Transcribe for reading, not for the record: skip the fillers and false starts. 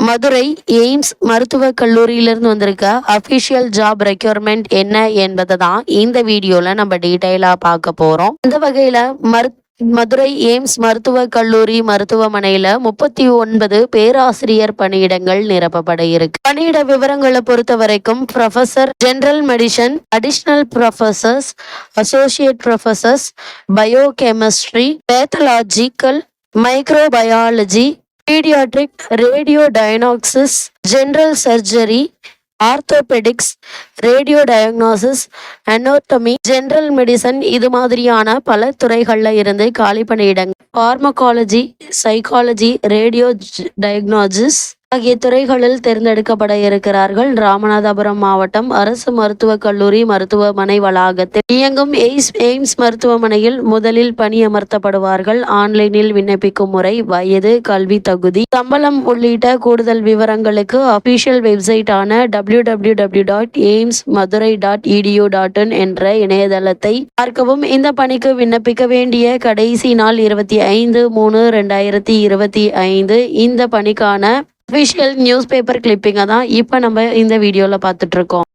Madurai AIIMS மருத்துவக் கல்லூரியிலிருந்து வந்திருக்க official job requirement என்ன என்பதை தான் இந்த வீடியோவில் நம்ம டீட்டெயிலாக பார்க்க போகிறோம். இந்த வகையில் மதுரை எய்ம்ஸ் மருத்துவக் கல்லூரி மருத்துவமனையில 39 பேராசிரியர் பணியிடங்கள் நிரப்பப்பட இருக்கு. பணியிட விவரங்களை பொறுத்த வரைக்கும் professor general medicine, additional professors, associate professors, biochemistry, pathological, microbiology, paediatric, radio diagnosis, general surgery, orthopaedics, radio diagnosis, anatomy, general medicine இது மாதிரியான பல துறைகள்ல இருந்து காலி பணியிடங்கள், பார்மகாலஜி, சைக்காலஜி, ரேடியோ டயக்னாசிஸ் ஆகிய துறைகளில் தேர்ந்தெடுக்கப்பட இருக்கிறார்கள். ராமநாதபுரம் மாவட்டம் அரசு மருத்துவக் கல்லூரி மருத்துவமனை வளாகத்தில் இயங்கும் எய்ம்ஸ் மருத்துவமனையில் முதலில் பணியமர்த்தப்படுவார்கள். ஆன்லைனில் விண்ணப்பிக்கும் முறை, வயது, கல்வி தகுதி, சம்பளம் உள்ளிட்ட கூடுதல் விவரங்களுக்கு அபிஷியல் வெப்சைட்டான www.aimsmadurai.edu.in என்ற இணையதளத்தை பார்க்கவும். இந்த பணிக்கு விண்ணப்பிக்க வேண்டிய கடைசி நாள் 25/3/2025. இந்த பணிக்கான அஃபிஷியல் நியூஸ் பேப்பர் கிளிப்பிங்கை தான் இப்போ நம்ம இந்த வீடியோவில் பார்த்துட்டு இருக்கோம்.